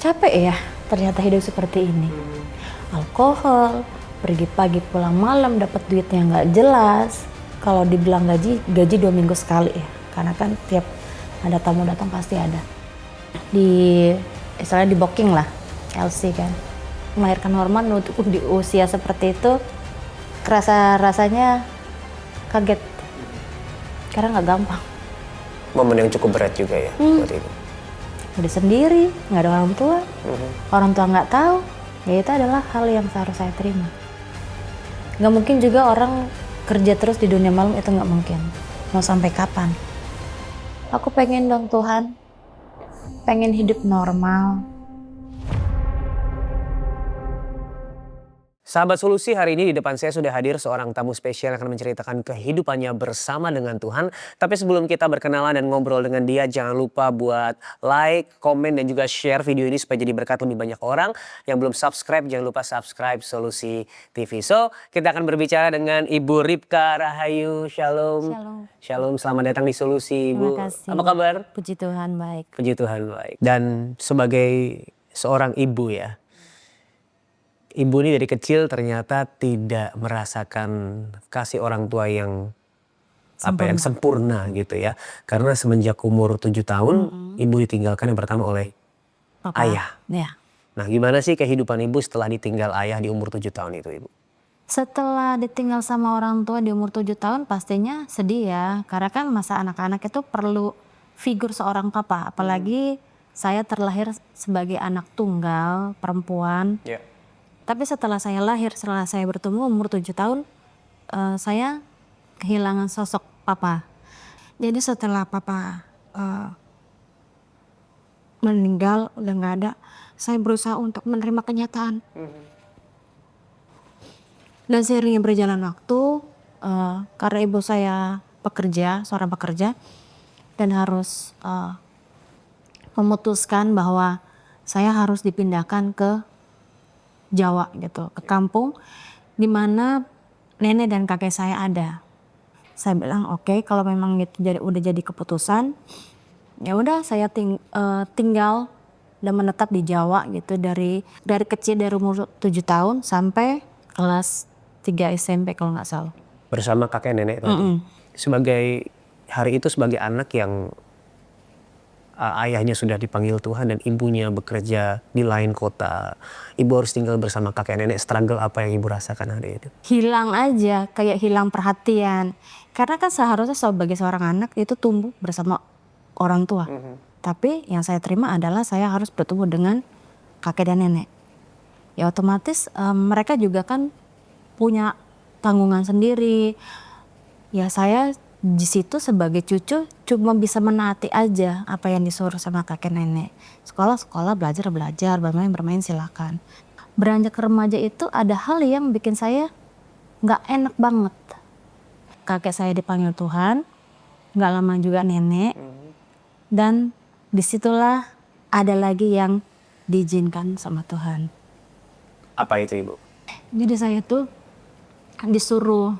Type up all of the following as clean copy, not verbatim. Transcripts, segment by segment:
Capek ya ternyata hidup seperti ini. Alkohol, pergi pagi pulang malam, dapat duitnya nggak jelas. Kalau dibilang gaji 2 minggu sekali ya. Karena kan tiap ada tamu datang pasti ada. Istilahnya di booking lah, LC kan. Melahirkan Norman untuk di usia seperti itu, rasanya kaget. Karena nggak gampang. Momen yang cukup berat juga ya buat ibu. Udah sendiri, nggak ada orang tua, orang tua nggak tahu, ya itu adalah hal yang seharusnya saya terima. Nggak mungkin juga orang kerja terus di dunia malam, itu nggak mungkin. Mau sampai kapan? Aku pengen dong Tuhan, pengen hidup normal. Sahabat Solusi, hari ini di depan saya sudah hadir seorang tamu spesial yang akan menceritakan kehidupannya bersama dengan Tuhan. Tapi sebelum kita berkenalan dan ngobrol dengan dia, jangan lupa buat like, komen, dan juga share video ini supaya jadi berkat lebih banyak orang. Yang belum subscribe, jangan lupa subscribe Solusi TV. So, kita akan berbicara dengan Ibu Ripka Rahayu. Shalom. Shalom. Shalom, selamat datang di Solusi, Ibu. Terima kasih. Apa kabar? Puji Tuhan, baik. Puji Tuhan, baik. Dan sebagai seorang ibu ya, ibu ini dari kecil ternyata tidak merasakan kasih orang tua yang sempurna gitu ya. Karena semenjak umur 7 tahun ibu ditinggalkan yang pertama oleh Papa. ayah. Ya. Nah, gimana sih kehidupan ibu setelah ditinggal ayah di umur 7 tahun itu, Ibu? Setelah ditinggal sama orang tua di umur 7 tahun pastinya sedih ya. Karena kan masa anak-anak itu perlu figur seorang papa. Apalagi saya terlahir sebagai anak tunggal, perempuan. Ya. Tapi setelah saya lahir, setelah saya bertumbuh umur 7 tahun, saya kehilangan sosok papa. Jadi setelah papa meninggal, udah nggak ada, saya berusaha untuk menerima kenyataan. Dan seiringnya berjalan waktu, karena ibu saya pekerja, seorang pekerja, dan harus memutuskan bahwa saya harus dipindahkan ke Jawa gitu, ke kampung di mana nenek dan kakek saya ada. Saya bilang oke, kalau memang itu udah jadi keputusan, ya udah saya tinggal dan menetap di Jawa gitu dari kecil, dari umur 7 tahun sampai kelas 3 SMP kalau nggak salah. Bersama kakek nenek tadi. Sebagai hari itu sebagai anak yang ayahnya sudah dipanggil Tuhan dan ibunya bekerja di lain kota. Ibu harus tinggal bersama kakek nenek. Struggle apa yang ibu rasakan hari itu? Hilang aja, kayak hilang perhatian. Karena kan seharusnya sebagai seorang anak itu tumbuh bersama orang tua. Tapi yang saya terima adalah saya harus bertemu dengan kakek dan nenek. Ya otomatis mereka juga kan punya tanggungan sendiri. Ya saya di situ sebagai cucu cuma bisa menaati aja apa yang disuruh sama kakek nenek. Sekolah belajar, bermain silakan. Beranjak ke remaja itu ada hal yang bikin saya nggak enak banget. Kakek saya dipanggil Tuhan, nggak lama juga nenek, dan disitulah ada lagi yang diizinkan sama Tuhan. Apa itu, Ibu? Jadi saya tuh disuruh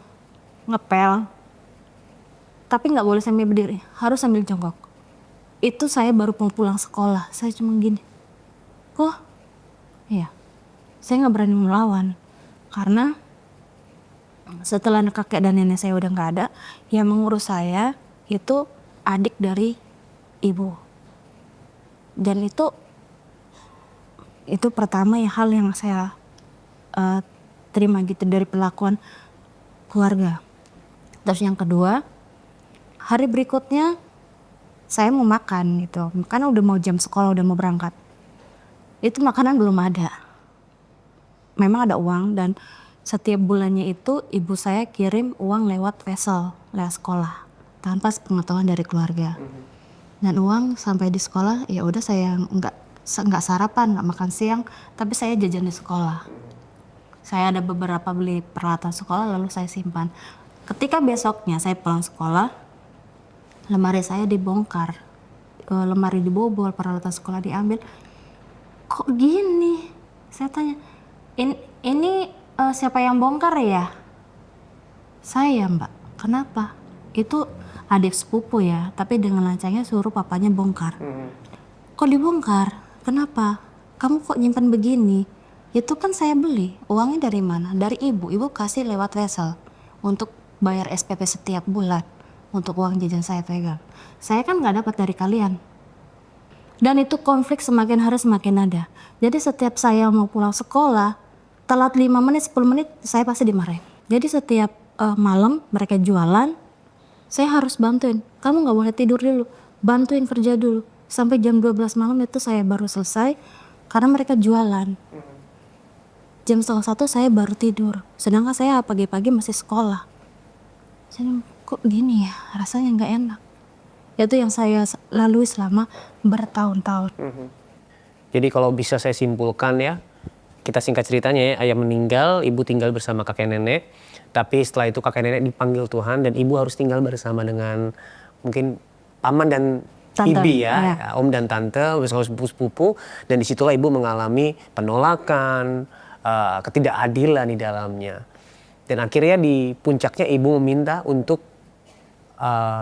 ngepel, tapi nggak boleh sambil berdiri, harus sambil jongkok. Itu saya baru mau pulang sekolah, saya cuma gini, iya, saya nggak berani melawan. Karena setelah kakek dan nenek saya udah nggak ada, yang mengurus saya itu adik dari ibu. Dan itu pertama ya hal yang saya terima gitu dari perlakuan keluarga. Terus yang kedua, hari berikutnya saya mau makan gitu, karena udah mau jam sekolah, udah mau berangkat. Itu makanan belum ada. Memang ada uang dan setiap bulannya itu ibu saya kirim uang lewat Vesel, lewat sekolah, tanpa sepengetahuan dari keluarga. Dan uang sampai di sekolah ya udah saya nggak sarapan, nggak makan siang, tapi saya jajan di sekolah. Saya ada beberapa beli peralatan sekolah lalu saya simpan. Ketika besoknya saya pulang sekolah, lemari saya dibongkar, lemari dibobol, peralatan sekolah diambil. Kok gini? Saya tanya, ini siapa yang bongkar ya? Saya, Mbak. Kenapa? Itu adik sepupu ya, tapi dengan lancangnya suruh papanya bongkar. Kok dibongkar? Kenapa? kamu kok nyimpan begini? Itu kan saya beli, uangnya dari mana? Dari ibu kasih lewat wesel untuk bayar SPP setiap bulan, untuk uang jajan saya pegang. Saya kan nggak dapat dari kalian. Dan itu konflik semakin hari semakin ada. Jadi setiap saya mau pulang sekolah, telat 5 menit, 10 menit, saya pasti dimarahin. Jadi setiap malam mereka jualan, saya harus bantuin. Kamu nggak boleh tidur dulu, bantuin kerja dulu. Sampai jam 12 malam itu saya baru selesai, karena mereka jualan. Jam 12:30 saya baru tidur, sedangkan saya pagi-pagi masih sekolah. Saya kok gini ya, rasanya nggak enak. Itu yang saya lalui selama bertahun-tahun. Jadi kalau bisa saya simpulkan ya, kita singkat ceritanya ya, ayah meninggal, ibu tinggal bersama kakek nenek. Tapi setelah itu kakek nenek dipanggil Tuhan dan ibu harus tinggal bersama dengan mungkin paman dan Tante, bibi ya, ya. om dan tante, bersama sepupu-sepupu. Dan disitulah ibu mengalami penolakan, ketidakadilan di dalamnya. Dan akhirnya di puncaknya ibu meminta untuk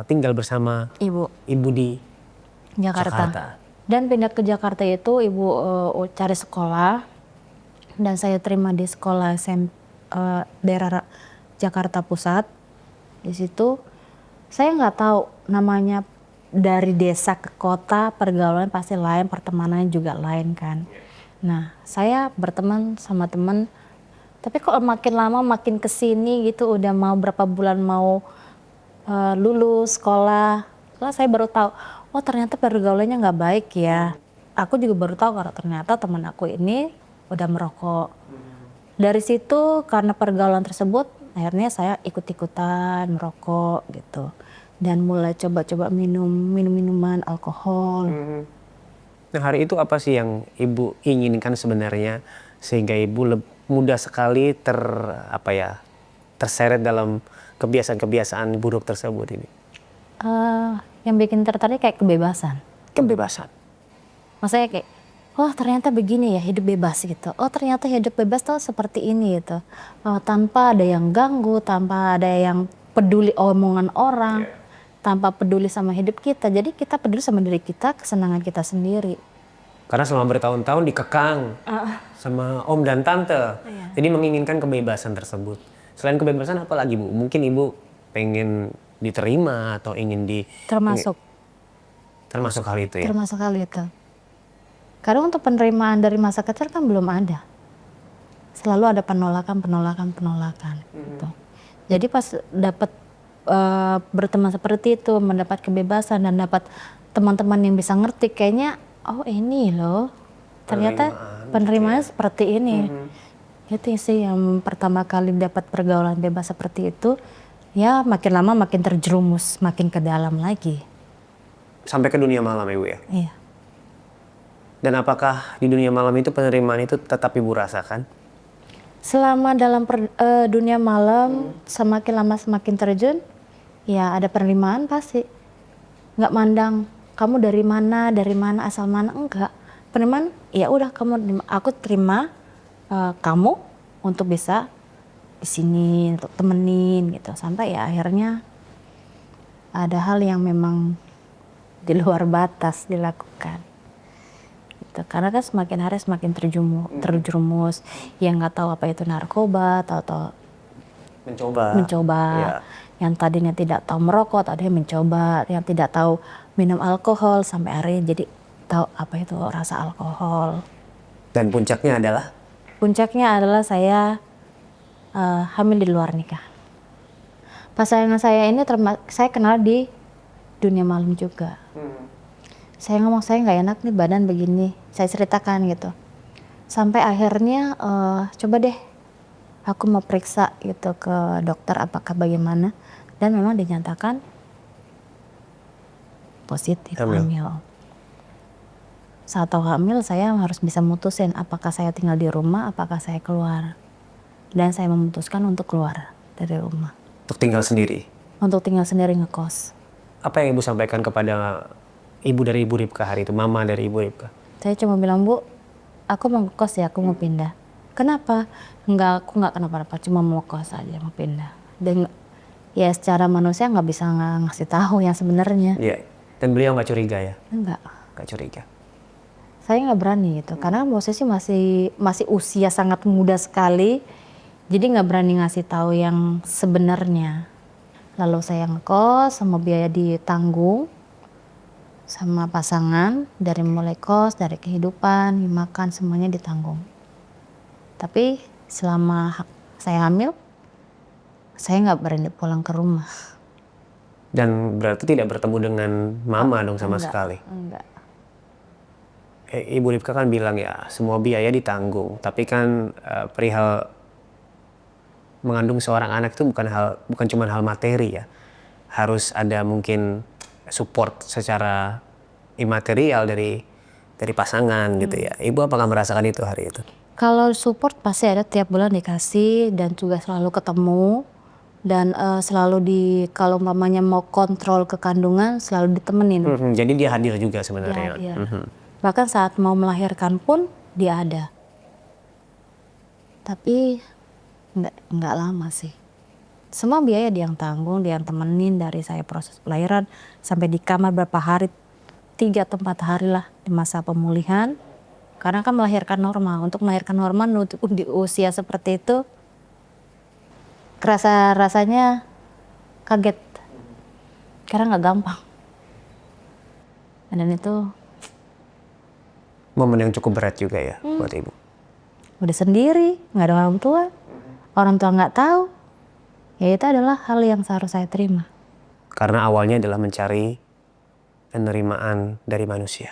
tinggal bersama Ibu ibu di Jakarta. Jakarta. Dan pindah ke Jakarta itu ibu cari sekolah, dan saya terima di sekolah daerah Jakarta Pusat. Di situ saya nggak tahu namanya, dari desa ke kota pergaulan pasti lain, pertemanannya juga lain kan. Nah saya berteman sama teman, tapi kok makin lama makin kesini gitu, udah mau berapa bulan mau lulus sekolah, lah saya baru tahu, oh ternyata pergaulannya nggak baik ya. Aku juga baru tahu kalau ternyata teman aku ini udah merokok. Dari situ karena pergaulan tersebut akhirnya saya ikut-ikutan merokok gitu, dan mulai coba-coba minuman alkohol. Nah hari itu apa sih yang ibu inginkan sebenarnya sehingga ibu mudah sekali terseret dalam kebiasaan-kebiasaan buruk tersebut ini? Yang bikin tertarik kayak kebebasan. Kebebasan. Maksudnya kayak, oh ternyata begini ya hidup bebas gitu. Oh ternyata hidup bebas tuh seperti ini gitu. Tanpa ada yang ganggu, tanpa ada yang peduli omongan orang, tanpa peduli sama hidup kita. Jadi kita peduli sama diri kita, kesenangan kita sendiri. Karena selama bertahun-tahun dikekang sama om dan tante. Jadi menginginkan kebebasan tersebut. Selain kebebasan apa lagi Bu? Mungkin ibu pengen diterima atau ingin Termasuk hal itu ya? Termasuk hal itu. Karena untuk penerimaan dari masa kecil kan belum ada. Selalu ada penolakan gitu. Jadi pas dapat berteman seperti itu, mendapat kebebasan dan dapat teman-teman yang bisa ngerti, kayaknya oh ini loh ternyata penerimaannya seperti ini. Itu sih yang pertama kali dapat pergaulan bebas seperti itu. Ya makin lama makin terjerumus, makin ke dalam lagi. Sampai ke dunia malam ibu ya? Iya. Dan apakah di dunia malam itu penerimaan itu tetap ibu rasakan? Selama dalam dunia malam semakin lama semakin terjun, ya ada penerimaan pasti. Nggak mandang kamu dari mana asal mana, enggak. Penerimaan ya udah aku terima kamu untuk bisa di sini untuk temenin gitu, sampai ya akhirnya ada hal yang memang di luar batas dilakukan gitu. Karena kan semakin hari semakin terjerumus, yang nggak tahu apa itu narkoba atau mencoba. Ya. Yang tadinya tidak tahu merokok, tadinya mencoba. Yang tidak tahu minum alkohol, sampai akhirnya jadi tahu apa itu rasa alkohol. Dan puncaknya adalah? Puncaknya adalah saya hamil di luar nikah. Pasangan saya ini saya kenal di dunia malam juga. Saya ngomong saya nggak enak nih badan begini, saya ceritakan gitu. Sampai akhirnya coba deh aku mau periksa gitu ke dokter apakah bagaimana, dan memang dinyatakan positif hamil. Saat tahu hamil saya harus bisa mutusin apakah saya tinggal di rumah, apakah saya keluar. Dan saya memutuskan untuk keluar dari rumah. Untuk tinggal sendiri? Untuk tinggal sendiri ngekos. Apa yang ibu sampaikan kepada ibu dari ibu Ripka hari itu, mama dari ibu Ripka? Saya cuma bilang, Bu, aku mau ngekos ya, aku mau pindah. Kenapa? Enggak, aku nggak kenapa-napa, cuma mau ngekos aja, mau pindah. Dan ya secara manusia nggak bisa ngasih tahu yang sebenarnya. Iya. Dan beliau nggak curiga ya? Enggak. Nggak curiga. saya nggak berani gitu, karena posisi masih usia sangat muda sekali, jadi nggak berani ngasih tahu yang sebenarnya. Lalu saya ngekos, sama biaya ditanggung sama pasangan, dari mulai kos, dari kehidupan, makan, semuanya ditanggung. Tapi selama saya hamil, saya nggak berani pulang ke rumah. Dan berarti tidak bertemu dengan mama dong sama Enggak, sekali. enggak. Ibu Ripka kan bilang ya semua biaya ditanggung, tapi kan perihal mengandung seorang anak itu bukan cuma hal materi ya, harus ada mungkin support secara imaterial dari pasangan gitu ya. Ibu apakah merasakan itu hari itu? Kalau support pasti ada, tiap bulan dikasih dan juga selalu ketemu dan selalu kalau mamanya mau kontrol ke kandungan selalu ditemenin. Jadi dia hadir juga Dia sebenarnya. hadir. Bahkan saat mau melahirkan pun dia ada. Tapi nggak lama sih. Semua biaya dia yang tanggung, dia yang temenin dari saya proses pelahiran sampai di kamar berapa hari, 3 atau 4 hari lah di masa pemulihan. Karena kan melahirkan normal, untuk melahirkan normal di usia seperti itu rasanya kaget, karena nggak gampang. Dan itu Momen yang cukup berat juga ya buat ibu. udah sendiri, nggak ada orang tua nggak tahu, ya itu adalah hal yang seharusnya saya terima. Karena awalnya adalah mencari penerimaan dari manusia.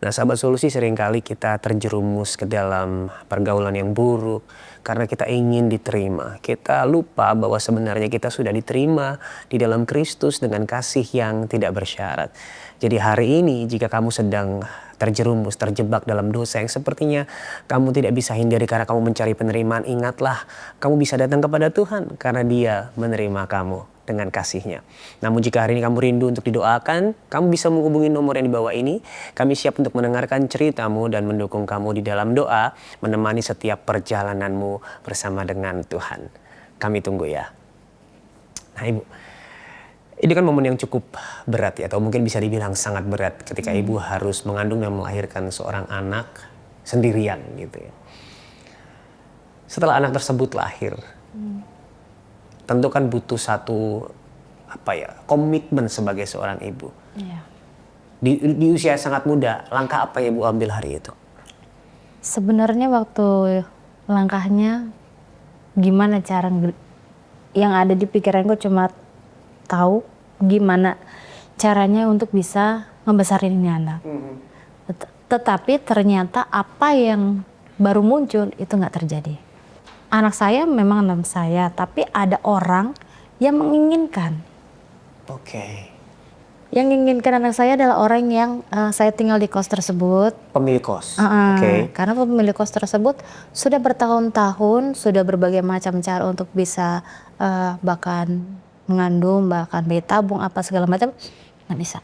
Nah, sahabat solusi, seringkali kita terjerumus ke dalam pergaulan yang buruk karena kita ingin diterima. Kita lupa bahwa sebenarnya kita sudah diterima di dalam Kristus dengan kasih yang tidak bersyarat. Jadi hari ini jika kamu sedang terjerumus, terjebak dalam dosa yang sepertinya kamu tidak bisa hindari karena kamu mencari penerimaan, ingatlah kamu bisa datang kepada Tuhan karena Dia menerima kamu dengan kasih-Nya. Namun jika hari ini kamu rindu untuk didoakan, kamu bisa menghubungi nomor yang di bawah ini. Kami siap untuk mendengarkan ceritamu dan mendukung kamu di dalam doa, menemani setiap perjalananmu bersama dengan Tuhan. Kami tunggu ya. Nah Ibu, ini kan momen yang cukup berat ya, atau mungkin bisa dibilang sangat berat ketika Ibu harus mengandung dan melahirkan seorang anak sendirian gitu ya. Setelah anak tersebut lahir, tentu kan butuh satu komitmen sebagai seorang ibu. Iya. Di usia sangat muda, langkah apa yang Ibu ambil hari itu? Sebenarnya waktu langkahnya gimana cara yang ada di pikiranku cuma tahu gimana caranya untuk bisa ngebesarin ini anak. Tetapi ternyata apa yang baru muncul itu nggak terjadi. Anak saya memang anak saya, tapi ada orang yang menginginkan. Oke. Yang menginginkan anak saya adalah orang yang saya tinggal di kos tersebut. Pemilik kos. Oke. Karena pemilik kos tersebut sudah bertahun-tahun, sudah berbagai macam cara untuk bisa bahkan mengandung, bahkan bayi tabung, apa segala macam, nggak bisa.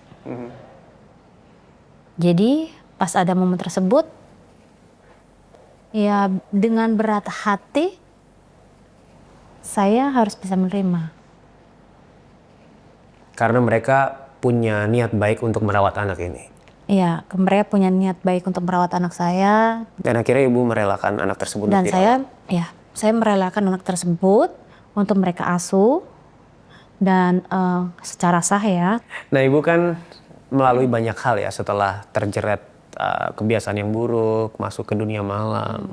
Jadi pas ada momen tersebut, ya dengan berat hati saya harus bisa menerima. Karena mereka punya niat baik untuk merawat anak ini. Iya, mereka punya niat baik untuk merawat anak saya. Dan akhirnya Ibu merelakan anak tersebut Dan untuk dirawat. saya merelakan anak tersebut untuk mereka asuh dan secara sah ya. Nah Ibu kan melalui banyak hal ya setelah terjerat kebiasaan yang buruk, masuk ke dunia malam.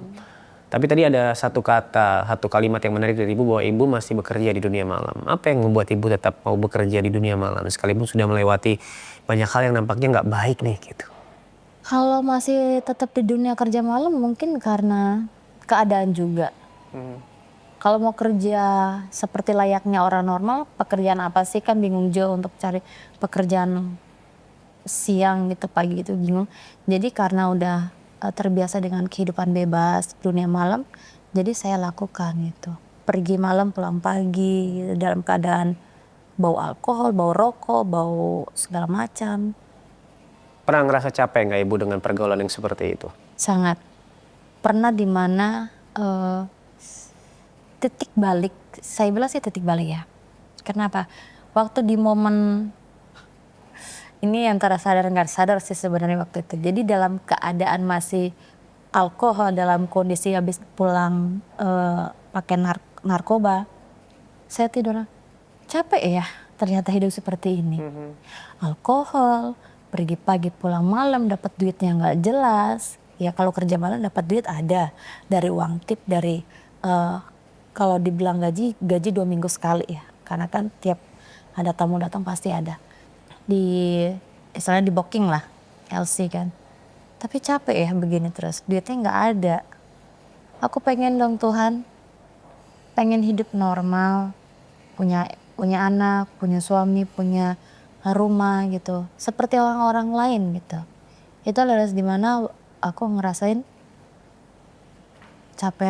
Tapi tadi ada satu kalimat yang menarik dari Ibu bahwa Ibu masih bekerja di dunia malam. Apa yang membuat Ibu tetap mau bekerja di dunia malam sekalipun sudah melewati banyak hal yang nampaknya nggak baik nih gitu? Kalau masih tetap di dunia kerja malam mungkin karena keadaan juga. Kalau mau kerja seperti layaknya orang normal, pekerjaan apa sih, kan bingung juga untuk cari pekerjaan siang gitu, pagi gitu bingung. Jadi karena udah terbiasa dengan kehidupan bebas dunia malam, jadi saya lakukan itu. Pergi malam pulang pagi dalam keadaan bau alkohol, bau rokok, bau segala macam. Pernah ngerasa capek nggak Ibu dengan pergaulan yang seperti itu? Sangat. Pernah di mana titik balik, saya bilang sih titik balik ya. Kenapa? Waktu di momen ini antara sadar nggak sadar sih sebenarnya waktu itu. Jadi dalam keadaan masih alkohol, dalam kondisi habis pulang pakai narkoba, saya tidur capek ya ternyata hidup seperti ini. Alkohol, pergi pagi pulang malam, dapat duitnya nggak jelas. Ya kalau kerja malam dapat duit ada dari uang tip, dari kalau dibilang gaji 2 minggu sekali ya. Karena kan tiap ada tamu datang pasti ada. Istilahnya di booking lah, LC kan. Tapi capek ya begini terus, duitnya nggak ada. Aku pengen dong Tuhan, pengen hidup normal, punya anak, punya suami, punya rumah gitu. Seperti orang-orang lain gitu. Itu adalah dimana aku ngerasain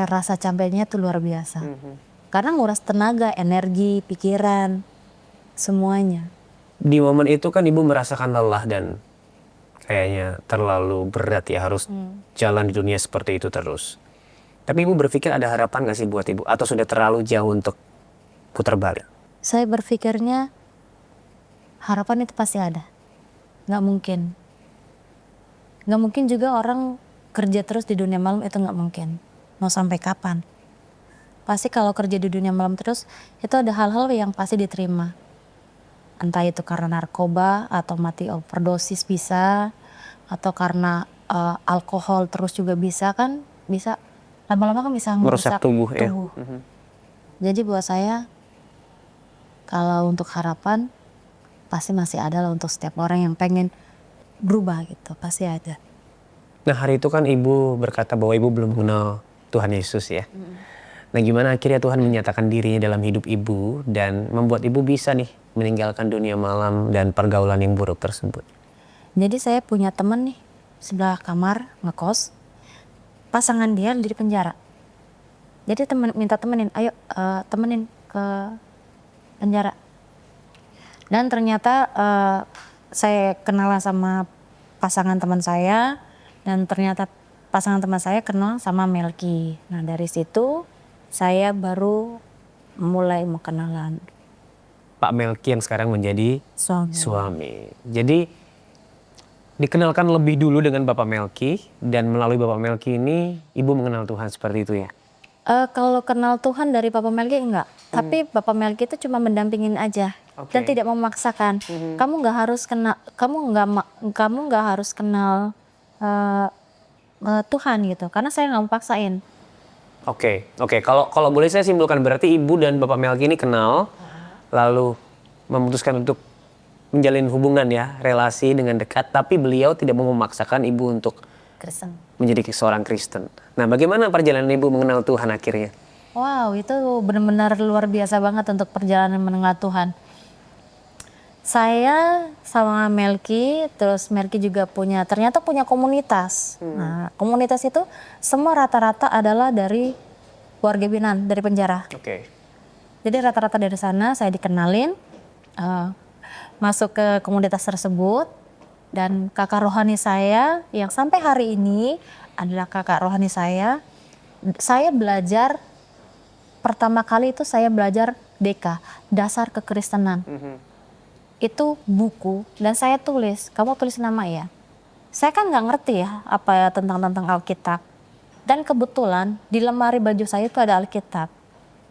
rasa capeknya tuh luar biasa. Karena nguras tenaga, energi, pikiran, semuanya. Di momen itu kan ibu merasakan lelah dan kayaknya terlalu berat ya harus jalan di dunia seperti itu terus. Tapi ibu berpikir ada harapan gak sih buat ibu? Atau sudah terlalu jauh untuk putar balik? Saya berpikirnya harapan itu pasti ada. Gak mungkin. Gak mungkin juga orang kerja terus di dunia malam, itu gak mungkin. Mau sampai kapan? Pasti kalau kerja di dunia malam terus, itu ada hal-hal yang pasti diterima. Entah itu karena narkoba atau mati overdosis bisa, atau karena alkohol terus juga bisa kan, bisa lama-lama kan bisa Merusak tubuh ya. Jadi buat saya kalau untuk harapan pasti masih ada lah untuk setiap orang yang pengen berubah gitu, pasti ada. Nah hari itu kan ibu berkata bahwa ibu belum mengenal Tuhan Yesus ya. Nah gimana akhirnya Tuhan menyatakan dirinya dalam hidup ibu dan membuat ibu bisa nih meninggalkan dunia malam dan pergaulan yang buruk tersebut? Jadi saya punya temen nih, sebelah kamar ngekos, pasangan dia di penjara. Jadi minta temenin, ayo temenin ke penjara. Dan ternyata saya kenalan sama pasangan teman saya, dan ternyata pasangan teman saya kenal sama Melki. Nah dari situ saya baru mulai mau kenalan. Pak Melki yang sekarang menjadi suami. Jadi dikenalkan lebih dulu dengan Bapak Melki dan melalui Bapak Melki ini ibu mengenal Tuhan seperti itu ya? Kalau kenal Tuhan dari Bapak Melki enggak, tapi Bapak Melki itu cuma mendampingin aja dan tidak memaksakan. Kamu nggak harus kenal, kamu nggak harus kenal Tuhan gitu, karena saya nggak mau paksain. Oke. Kalau boleh saya simpulkan berarti ibu dan Bapak Melki ini kenal, lalu memutuskan untuk menjalin hubungan ya, relasi dengan dekat, tapi beliau tidak mau memaksakan ibu untuk Kristen. menjadi seorang Kristen. Nah, bagaimana perjalanan ibu mengenal Tuhan akhirnya? Wow, itu benar-benar luar biasa banget untuk perjalanan mengenal Tuhan. Saya sama Melki, terus Melki juga ternyata punya komunitas. Nah, komunitas itu semua rata-rata adalah dari warga binaan, dari penjara. Oke. Jadi rata-rata dari sana saya dikenalin, masuk ke komunitas tersebut, dan kakak rohani saya yang sampai hari ini adalah kakak rohani saya. Saya belajar, pertama kali itu saya belajar DK, Dasar Kekristenan. Itu buku dan saya tulis, kamu tulis nama ya. Saya kan nggak ngerti ya apa ya tentang Alkitab. Dan kebetulan di lemari baju saya itu ada Alkitab.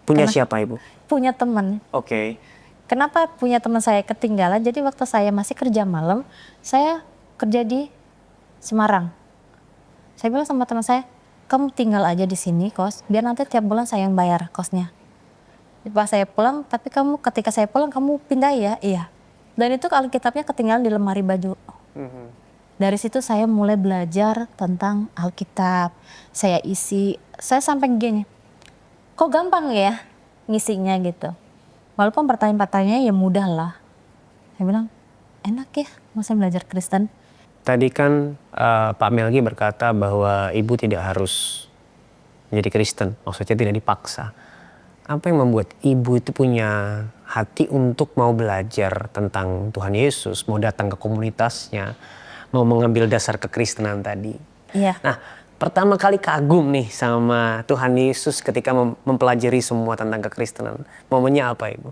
Punya siapa ibu? Punya teman. Oke. Kenapa punya teman saya ketinggalan? Jadi waktu saya masih kerja malam, saya kerja di Semarang. Saya bilang sama teman saya, kamu tinggal aja di sini kos, biar nanti tiap bulan saya yang bayar kosnya. Pas saya pulang, tapi ketika saya pulang kamu pindah ya? Iya. Dan itu Alkitabnya ketinggalan di lemari baju. Dari situ saya mulai belajar tentang Alkitab. Saya isi, saya sampai gini, kok gampang ya ngisinya gitu. Walaupun pertanyaan-pertanyaannya ya mudah lah. Saya bilang, enak ya masa belajar Kristen. Tadi kan Pak Melki berkata bahwa ibu tidak harus menjadi Kristen, maksudnya tidak dipaksa. Apa yang membuat ibu itu punya hati untuk mau belajar tentang Tuhan Yesus, mau datang ke komunitasnya, mau mengambil dasar kekristenan tadi? Iya. Nah, pertama kali kagum nih sama Tuhan Yesus ketika mempelajari semua tentang kekristenan. Momennya apa ibu?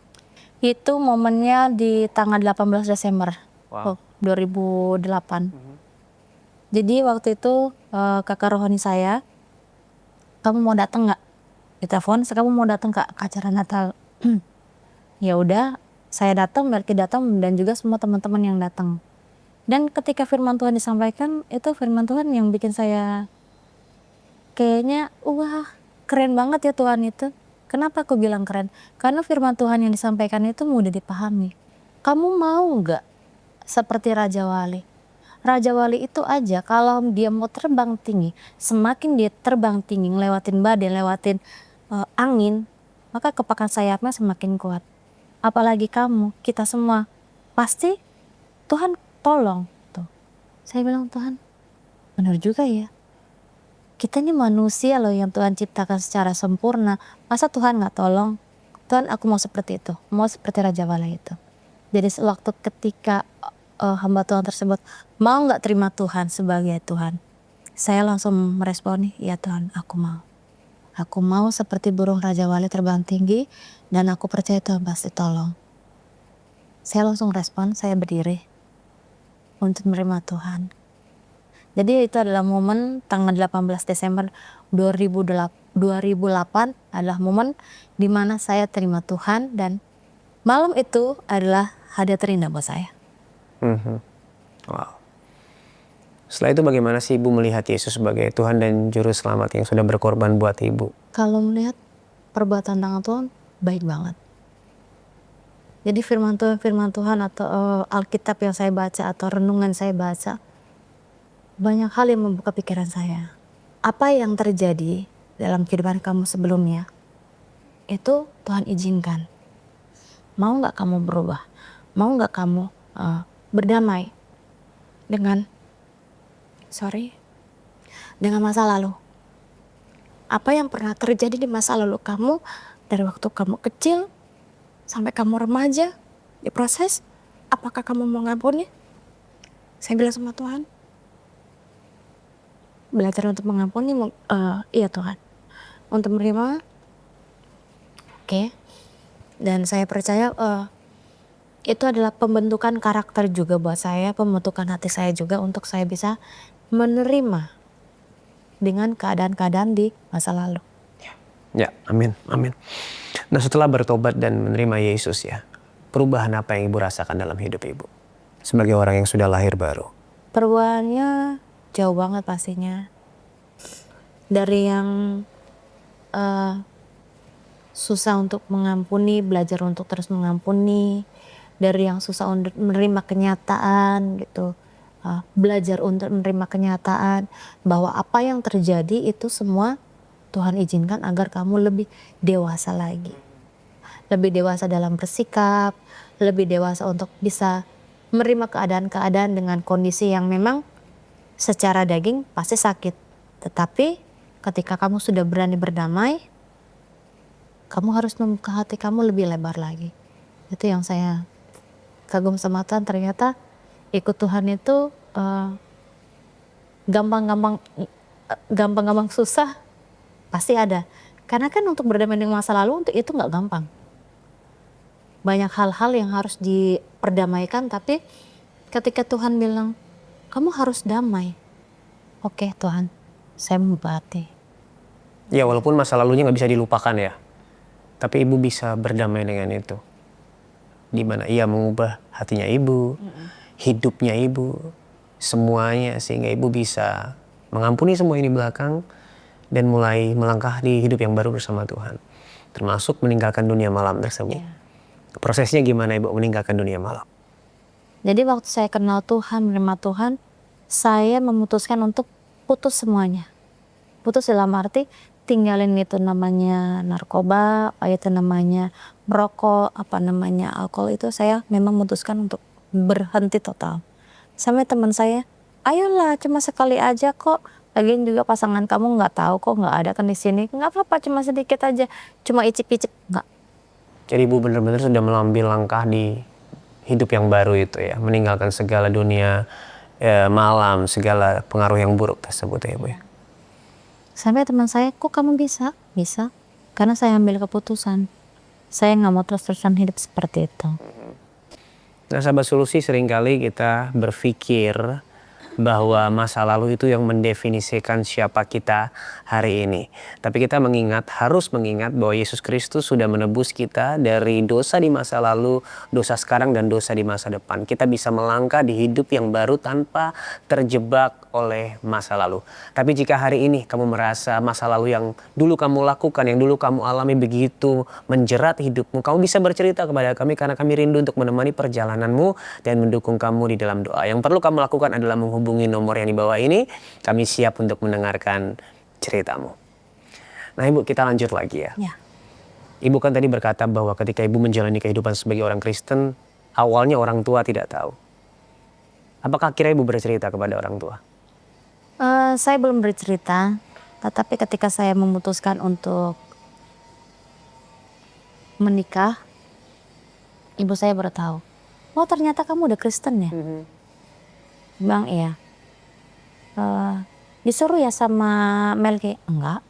Itu momennya di tanggal 18 Desember. Wow. 2008. Jadi waktu itu kakak rohani saya, kamu mau datang nggak? Ditelepon, kamu mau datang ke acara Natal? Ya udah, saya datang, Melki datang, dan juga semua teman-teman yang datang. Dan ketika firman Tuhan disampaikan, itu firman Tuhan yang bikin saya kayaknya, wah keren banget ya Tuhan itu. Kenapa aku bilang keren? Karena firman Tuhan yang disampaikan itu mudah dipahami. Kamu mau nggak seperti Raja Wali? Raja Wali itu aja kalau dia mau terbang tinggi, semakin dia terbang tinggi, ngelewatin badai, lewatin angin, maka kepakan sayapnya semakin kuat. Apalagi kamu, kita semua, pasti Tuhan tolong. Tuh. Saya bilang, Tuhan, benar juga ya. Kita ini manusia loh yang Tuhan ciptakan secara sempurna. Masa Tuhan nggak tolong? Tuhan, aku mau seperti itu, mau seperti Raja Wali itu. Jadi sewaktu ketika hamba Tuhan tersebut mau nggak terima Tuhan sebagai Tuhan, saya langsung meresponi, ya Tuhan, aku mau. Aku mau seperti burung Raja Wali terbang tinggi, dan aku percaya Tuhan pasti tolong. Saya langsung respon, saya berdiri untuk menerima Tuhan. Jadi itu adalah momen tanggal 18 Desember 2008 adalah momen di mana saya terima Tuhan, dan malam itu adalah hadiah terindah buat saya. Wow. Setelah itu bagaimana sih Ibu melihat Yesus sebagai Tuhan dan Juru Selamat yang sudah berkorban buat Ibu? Kalau melihat perbuatan tangan Tuhan, baik banget. Jadi firman Tuhan atau Alkitab yang saya baca atau renungan saya baca, banyak hal yang membuka pikiran saya. Apa yang terjadi dalam kehidupan kamu sebelumnya, itu Tuhan izinkan. Mau nggak kamu berubah? Mau nggak kamu berdamai dengan masa lalu? Apa yang pernah terjadi di masa lalu kamu, dari waktu kamu kecil sampai kamu remaja, diproses, apakah kamu mau ngampuni? Saya bilang sama Tuhan, belajar untuk mengampuni, iya Tuhan. Untuk menerima, oke. Dan saya percaya itu adalah pembentukan karakter juga buat saya, pembentukan hati saya juga untuk saya bisa menerima dengan keadaan-keadaan di masa lalu. Ya, amin, amin. Nah, setelah bertobat dan menerima Yesus ya, perubahan apa yang Ibu rasakan dalam hidup Ibu sebagai orang yang sudah lahir baru? Perubahannya jauh banget pastinya. Dari yang susah untuk mengampuni, belajar untuk terus mengampuni. Dari yang susah untuk menerima kenyataan gitu, belajar untuk menerima kenyataan bahwa apa yang terjadi itu semua Tuhan izinkan agar kamu lebih dewasa lagi. Lebih dewasa dalam bersikap, lebih dewasa untuk bisa menerima keadaan-keadaan dengan kondisi yang memang secara daging pasti sakit. Tetapi ketika kamu sudah berani berdamai, kamu harus membuka hati kamu lebih lebar lagi. Itu yang saya kagum sama Tuhan, ternyata ikut Tuhan itu gampang-gampang susah pasti ada. Karena kan untuk berdamai dengan masa lalu untuk itu nggak gampang. Banyak hal-hal yang harus diperdamaikan, tapi ketika Tuhan bilang, kamu harus damai. Oke Tuhan, saya membuka hati. Ya, walaupun masa lalunya nggak bisa dilupakan ya, tapi Ibu bisa berdamai dengan itu. Di mana Ia mengubah hatinya Ibu, hidupnya Ibu, semuanya, sehingga Ibu bisa mengampuni semua ini belakang dan mulai melangkah di hidup yang baru bersama Tuhan, termasuk meninggalkan dunia malam tersebut. Prosesnya gimana Ibu meninggalkan dunia malam? Jadi waktu saya kenal Tuhan, menerima Tuhan, saya memutuskan untuk putus semuanya. Putus dalam arti tinggalin itu namanya narkoba, itu namanya merokok, alkohol, itu saya memang memutuskan untuk berhenti total. Sampai teman saya, ayolah cuma sekali aja kok, lagian juga pasangan kamu nggak tahu kok, nggak ada kan di sini, nggak apa-apa cuma sedikit aja, cuma icip-icip, nggak. Jadi Ibu benar-benar sudah mengambil langkah di hidup yang baru itu ya, meninggalkan segala dunia malam, segala pengaruh yang buruk tersebut ya Ibu ya. Sampai teman saya, kok kamu bisa? Bisa, karena saya ambil keputusan. Saya nggak mau terus-terusan hidup seperti itu. Nah, sahabat solusi, seringkali kita berpikir bahwa masa lalu itu yang mendefinisikan siapa kita hari ini. Tapi kita harus mengingat bahwa Yesus Kristus sudah menebus kita dari dosa di masa lalu, dosa sekarang, dan dosa di masa depan. Kita bisa melangkah di hidup yang baru tanpa terjebak oleh masa lalu. Tapi jika hari ini kamu merasa masa lalu yang dulu kamu lakukan, yang dulu kamu alami begitu menjerat hidupmu, kamu bisa bercerita kepada kami karena kami rindu untuk menemani perjalananmu dan mendukung kamu di dalam doa. Yang perlu kamu lakukan adalah menghubungi nomor yang di bawah ini. Kami siap untuk mendengarkan ceritamu. Nah, Ibu, kita lanjut lagi ya. Ya. Ibu kan tadi berkata bahwa ketika Ibu menjalani kehidupan sebagai orang Kristen, awalnya orang tua tidak tahu. Apakah akhirnya Ibu bercerita kepada orang tua? Saya belum bercerita, tetapi ketika saya memutuskan untuk menikah, ibu saya baru tahu. Oh, ternyata kamu udah Kristen ya? Bang, iya. Disuruh ya sama Melki? Enggak,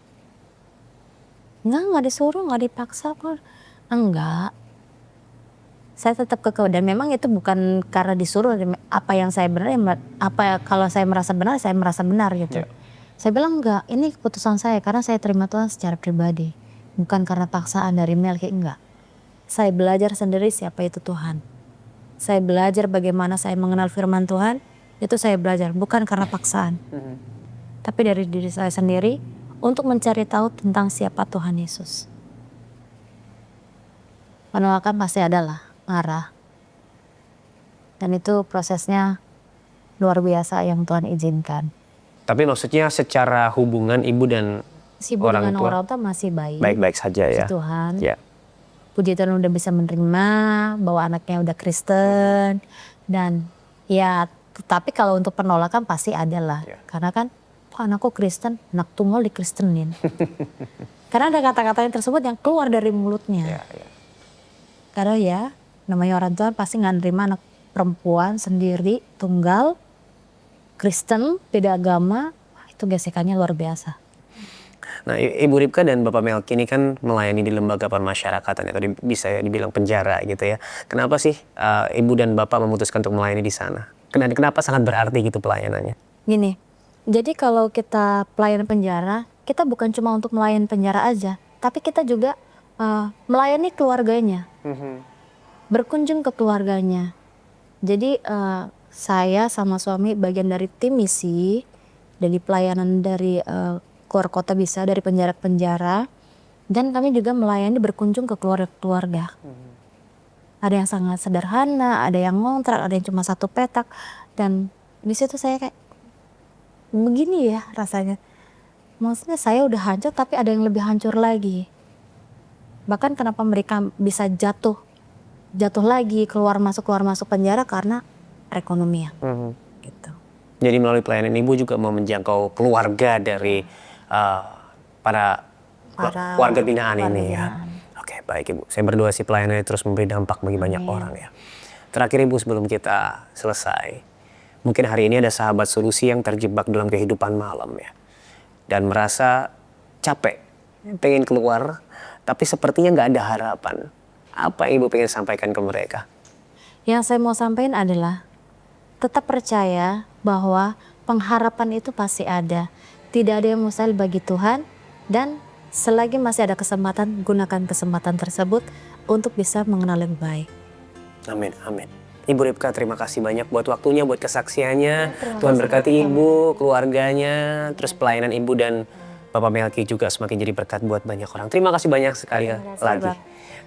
disuruh, enggak dipaksa kok. Enggak. Saya tetap kekeh, dan memang itu bukan karena disuruh. Apa yang saya benar, kalau saya merasa benar, saya merasa benar gitu. Saya bilang enggak, ini keputusan saya karena saya terima Tuhan secara pribadi, bukan karena paksaan dari Melki. Enggak. Saya belajar sendiri siapa itu Tuhan. Saya belajar bagaimana saya mengenal firman Tuhan. Itu saya belajar bukan karena paksaan, tapi dari diri saya sendiri untuk mencari tahu tentang siapa Tuhan Yesus. Penolakan pasti adalah marah, dan itu prosesnya luar biasa yang Tuhan izinkan. Tapi maksudnya secara hubungan Ibu dan Hubungan orang tua masih baik. Baik-baik saja ya. Puji Tuhan. Ya. Puji Tuhan udah bisa menerima bahwa anaknya udah Kristen. Dan ya, tapi kalau untuk penolakan pasti ada lah. Karena kan, kok anakku Kristen, anak tunggal dikristenin. Karena ada kata-kata tersebut yang keluar dari mulutnya. Karena ya, namanya orang tua pasti nggak nerima anak perempuan sendiri, tunggal, Kristen, beda agama, itu gesekannya luar biasa. Nah, Ibu Ripka dan Bapak Melki ini kan melayani di lembaga permasyarakatan atau bisa dibilang penjara gitu ya. Kenapa sih Ibu dan Bapak memutuskan untuk melayani di sana? Kenapa sangat berarti gitu pelayanannya? Gini, jadi kalau kita pelayanan penjara, kita bukan cuma untuk melayani penjara aja, tapi kita juga melayani keluarganya, berkunjung ke keluarganya. Jadi saya sama suami bagian dari tim misi, dari pelayanan dari keluar kota bisa, dari penjara ke penjara, dan kami juga melayani berkunjung ke keluarga-keluarga. Ada yang sangat sederhana, ada yang ngontrak, ada yang cuma satu petak, dan di situ saya kayak begini ya rasanya. Maksudnya saya udah hancur, tapi ada yang lebih hancur lagi. Bahkan kenapa mereka bisa jatuh lagi, keluar masuk penjara karena perekonomian. Gitu. Jadi melalui pelayanan Ibu juga mau menjangkau keluarga dari para warga binaan ini ya. Oke, baik Ibu. Saya berdoa sih pelayanannya terus memberi dampak bagi banyak orang ya. Terakhir Ibu, sebelum kita selesai, mungkin hari ini ada sahabat solusi yang terjebak dalam kehidupan malam ya, dan merasa capek, pengen keluar, tapi sepertinya nggak ada harapan. Apa yang Ibu pengen sampaikan ke mereka? Yang saya mau sampaikan adalah tetap percaya bahwa pengharapan itu pasti ada. Tidak ada yang mustahil bagi Tuhan, dan selagi masih ada kesempatan, gunakan kesempatan tersebut untuk bisa mengenal lebih baik. Amin, amin. Ibu Ripka, terima kasih banyak buat waktunya, buat kesaksiannya. Tuhan berkati Ibu, keluarganya, terus pelayanan Ibu dan Bapak Melki juga semakin jadi berkat buat banyak orang. Terima kasih banyak sekali lagi.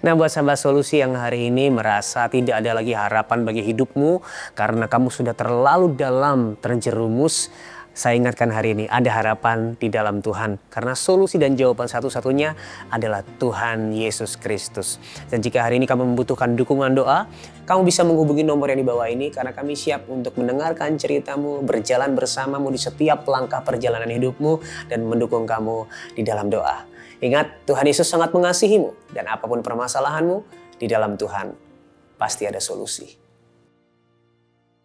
Nah, buat sahabat solusi yang hari ini merasa tidak ada lagi harapan bagi hidupmu karena kamu sudah terlalu dalam terjerumus, saya ingatkan hari ini ada harapan di dalam Tuhan. Karena solusi dan jawaban satu-satunya adalah Tuhan Yesus Kristus. Dan jika hari ini kamu membutuhkan dukungan doa, kamu bisa menghubungi nomor yang di bawah ini karena kami siap untuk mendengarkan ceritamu, berjalan bersamamu di setiap langkah perjalanan hidupmu, dan mendukung kamu di dalam doa. Ingat, Tuhan Yesus sangat mengasihimu, dan apapun permasalahanmu, di dalam Tuhan pasti ada solusi.